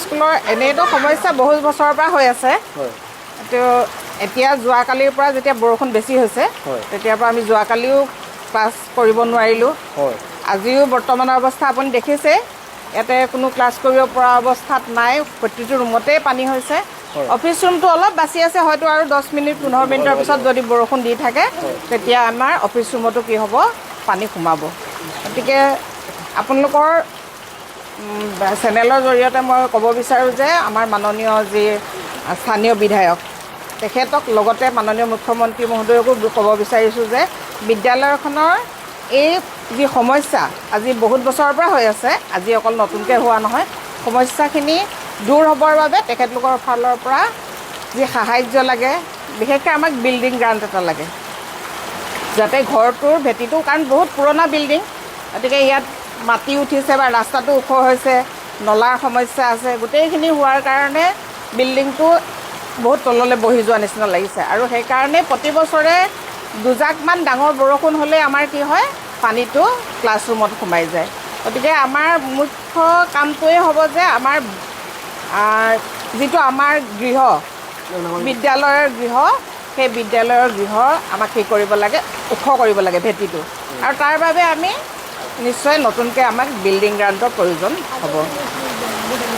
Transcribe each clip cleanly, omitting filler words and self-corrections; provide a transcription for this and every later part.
স্কুলৰ এনেইতো সমস্যা বহুত বছৰৰ পৰা হৈ আছে। তো এতিয়া যোৱাকালিৰ পৰা যেতিয়া বৰষুণ বেছি হৈছে তেতিয়াৰ পৰা আমি যোৱাকালিও ক্লাছ কৰিব নোৱাৰিলোঁ। আজিও বৰ্তমানৰ অৱস্থা আপুনি দেখিছে, ইয়াতে কোনো ক্লাছ কৰিব পৰা অৱস্থাত নাই, প্ৰতিটো ৰুমতেই পানী হৈছে। অফিচ ৰুমটো অলপ বাচি আছে, হয়তো আৰু 10 মিনিট 15 মিনিটৰ পিছত যদি বৰষুণ দি থাকে তেতিয়া আমাৰ অফিচ ৰুমতো কি হ'ব, পানী সোমাব। গতিকে আপোনালোকৰ চেনেলৰ জৰিয়তে মই ক'ব বিচাৰোঁ যে আমাৰ মাননীয় যি স্থানীয় বিধায়ক তেখেতক লগতে মাননীয় মুখ্যমন্ত্ৰী মহোদয়কো ক'ব বিচাৰিছোঁ যে বিদ্যালয়খনৰ এই যি সমস্যা আজি বহুত বছৰৰ পৰা হৈ আছে, আজি অকল নতুনকৈ হোৱা নহয়, সমস্যাখিনি দূৰ হ'বৰ বাবে তেখেতলোকৰ ফালৰ পৰা যি সাহাৰ্য লাগে, বিশেষকৈ আমাক বিল্ডিং গ্ৰাণ্ট এটা লাগে, যাতে ঘৰটোৰ ভেটিটো, কাৰণ বহুত পুৰণা বিল্ডিং, গতিকে ইয়াত মাটি উঠিছে বা ৰাস্তাটো ওখ হৈছে, নলাৰ সমস্যা আছে, গোটেইখিনি হোৱাৰ কাৰণে বিল্ডিংটো বহুত তললৈ বহি যোৱা নিচিনা লাগিছে। আৰু সেইকাৰণে প্ৰতি বছৰে দুজাকমান ডাঙৰ বৰষুণ হ'লে আমাৰ কি হয়, পানীটো ক্লাছৰুমত সোমাই যায়। গতিকে আমাৰ মুখ্য কামটোৱে হ'ব যে আমাৰ যিটো আমাৰ গৃহ বিদ্যালয়ৰ গৃহ, সেই বিদ্যালয়ৰ গৃহ আমাক কি কৰিব লাগে, ওখ কৰিব লাগে ভেটিটো, আৰু তাৰ বাবে আমি নিশ্চয় নতুনকৈ আমাক বিল্ডিং গ্ৰাণ্টৰ প্ৰয়োজন হ'ব।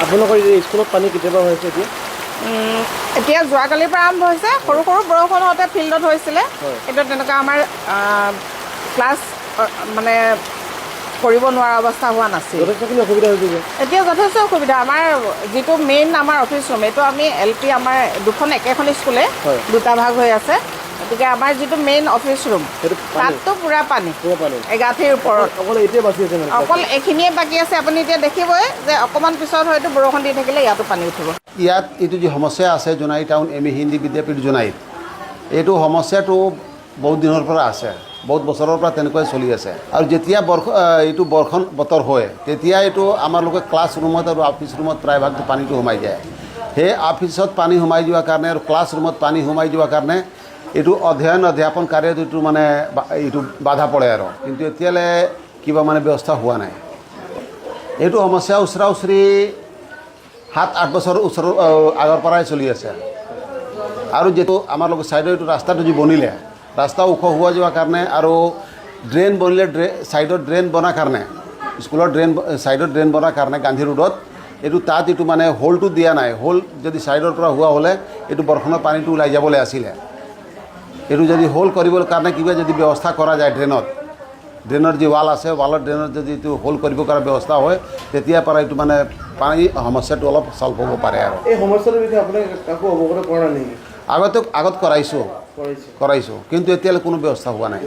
আপোনালোকৰ স্কুলত পানী কেতিয়াবা হৈছে এতিয়া যোৱাকালিৰ পৰা আৰম্ভ হৈছে, সৰু সৰু বৰষুণ হওঁতে ফিল্ডত হৈছিলে, কিন্তু তেনেকুৱা আমাৰ ক্লাছ মানে কৰিব নোৱাৰা অৱস্থা হোৱা নাছিল। যথেষ্টখিনি অসুবিধা হৈছে। এতিয়া যথেষ্ট অসুবিধা। আমাৰ যিটো মেইন আমাৰ অফিচ ৰুম, এইটো আমি LP আমাৰ দুখন একেখন স্কুলে দুটা ভাগ হৈ আছে, গতিকে আমাৰ যিটো মেইন অফিচ ৰুম তাততো পূৰা পানী এগাঁঠিৰ ওপৰত, অকল এইখিনিয়ে বাকী আছে। আপুনি এতিয়া দেখিবই যে অকণমান পিছত হয়তো বৰষুণ দি থাকিলে ইয়াতো পানী উঠিব। ইয়াত এইটো যি সমস্যা আছে জোনাই টাউন ME হিন্দী বিদ্যাপীঠ জোনাইত, এইটো সমস্যাটো বহুত দিনৰ পৰা আছে, বহুত বছৰৰ পৰা তেনেকৈ চলি আছে। আৰু যেতিয়া এইটো বৰ্ষণ বতৰ হয় তেতিয়া এইটো আমাৰলোকে ক্লাছ ৰুমত আৰু অফিচ ৰুমত প্ৰায়ভাগটো পানীটো সোমাই যায়। সেই অফিচত পানী সোমাই যোৱাৰ কাৰণে আৰু ক্লাছ ৰুমত পানী সোমাই যোৱাৰ কাৰণে এইটো অধ্যাপন কাৰ্যত এইটো মানে এইটো বাধা পৰে আৰু, কিন্তু এতিয়ালৈ কিবা মানে ব্যৱস্থা হোৱা নাই। এইটো সমস্যা ওচৰা ওচৰি 7-8 বছৰ আগৰ পৰাই চলি আছে। আৰু যিটো আমাৰ লগত ছাইডৰ এইটো ৰাস্তাটো যি বনিলে, ৰাস্তা ওখ হোৱা যোৱাৰ কাৰণে আৰু ড্ৰেইন বনিলে, ছাইডত ড্ৰেইন বনাৰ কাৰণে, স্কুলৰ ছাইডত ড্ৰেইন বনাৰ কাৰণে গান্ধী ৰোডত এইটো তাত এইটো মানে হোলটো দিয়া নাই। হোল যদি ছাইডৰ পৰা হোৱা হ'লে এইটো বৰষুণৰ পানীটো ওলাই যাবলৈ আছিলে। এইটো যদি হোল কৰিবৰ কাৰণে কিবা যদি ব্যৱস্থা কৰা যায়, ড্ৰেইনৰ যি ৱাল আছে, ৱালৰ ড্ৰেইনত যদি এইটো হোল কৰিব পৰা ব্যৱস্থা হয় তেতিয়াৰ পৰা এইটো মানে পানী সমস্যাটো অলপ চল্ভ হ'ব পাৰে। আৰু এই সমস্যাটোৰ বিষয়ে আপুনি কাকো অৱগত কৰা নেকি? আগত কৰাইছোঁ, কিন্তু এতিয়ালৈ কোনো ব্যৱস্থা হোৱা নাই।